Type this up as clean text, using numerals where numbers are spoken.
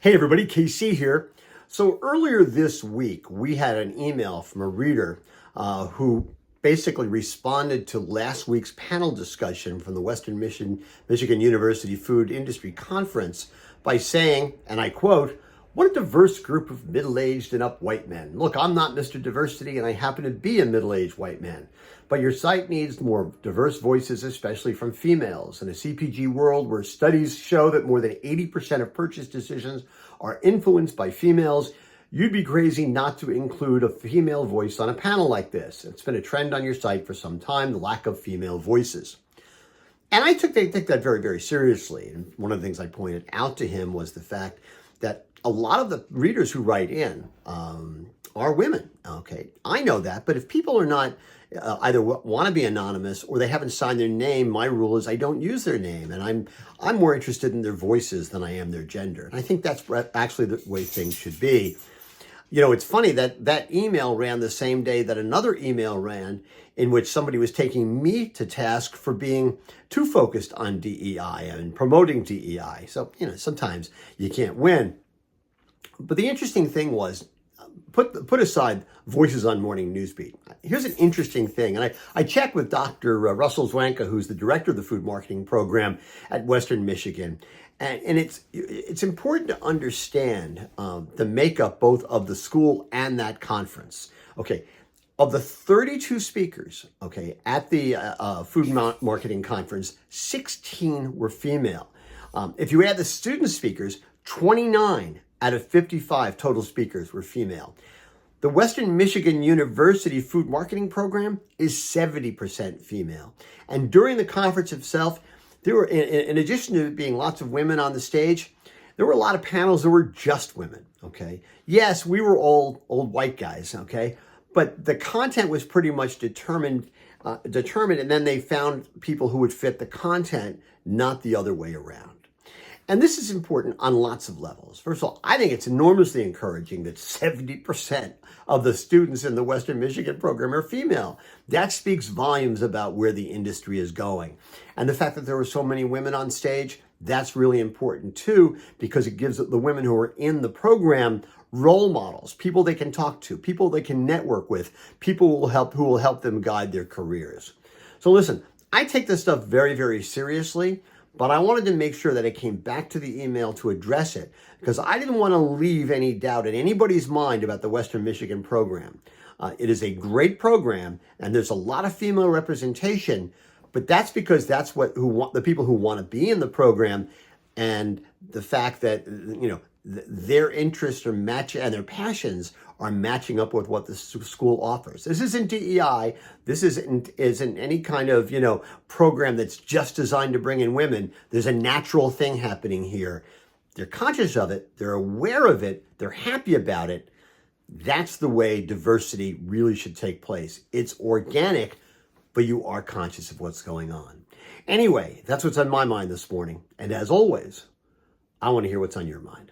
Hey everybody, KC here. So earlier this week, we had an email from a reader who basically responded to last week's panel discussion from the Western Michigan University Food Industry Conference by saying, and I quote, "What a diverse group of middle-aged and up white men. Look, I'm not Mr. Diversity and I happen to be a middle-aged white man. But your site needs more diverse voices, especially from females. In a CPG world where studies show that more than 80% of purchase decisions are influenced by females, you'd be crazy not to include a female voice on a panel like this. It's been a trend on your site for some time, the lack of female voices." And I take that very, very seriously. And one of the things I pointed out to him was the fact that a lot of the readers who write in are women. Okay, I know that, but if people are not either want to be anonymous or they haven't signed their name, my rule is I don't use their name, and I'm more interested in their voices than I am their gender. And I think that's actually the way things should be. You know, it's funny that that email ran the same day that another email ran in which somebody was taking me to task for being too focused on DEI and promoting DEI. So, you know, sometimes you can't win. But the interesting thing was, put aside voices on morning newsbeat. Here's an interesting thing, and I checked with Dr. Russell Zwanka, who's the director of the food marketing program at Western Michigan, and it's important to understand the makeup both of the school and that conference. Okay, of the 32 speakers, okay, at the food marketing conference, 16 were female. If you add the student speakers, 29 out of 55 total speakers were female. The Western Michigan University Food Marketing Program is 70% female. And during the conference itself, there were, in addition to being lots of women on the stage, there were a lot of panels that were just women, okay? Yes, we were all old white guys, okay? But the content was pretty much determined, and then they found people who would fit the content, not the other way around. And this is important on lots of levels. First of all, I think it's enormously encouraging that 70% of the students in the Western Michigan program are female. That speaks volumes about where the industry is going. And the fact that there were so many women on stage, that's really important too, because it gives the women who are in the program role models, people they can talk to, people they can network with, people who will help them guide their careers. So listen, I take this stuff very, very seriously. But I wanted to make sure that I came back to the email to address it because I didn't want to leave any doubt in anybody's mind about the Western Michigan program. It is a great program and there's a lot of female representation, but that's because that's the people who want to be in the program, and the fact that, you know, their interests are matching and their passions are matching up with what the school offers. This isn't DEI. This isn't any kind of, you know, program that's just designed to bring in women. There's a natural thing happening here. They're conscious of it. They're aware of it. They're happy about it. That's the way diversity really should take place. It's organic, but you are conscious of what's going on. Anyway, that's what's on my mind this morning. And as always, I want to hear what's on your mind.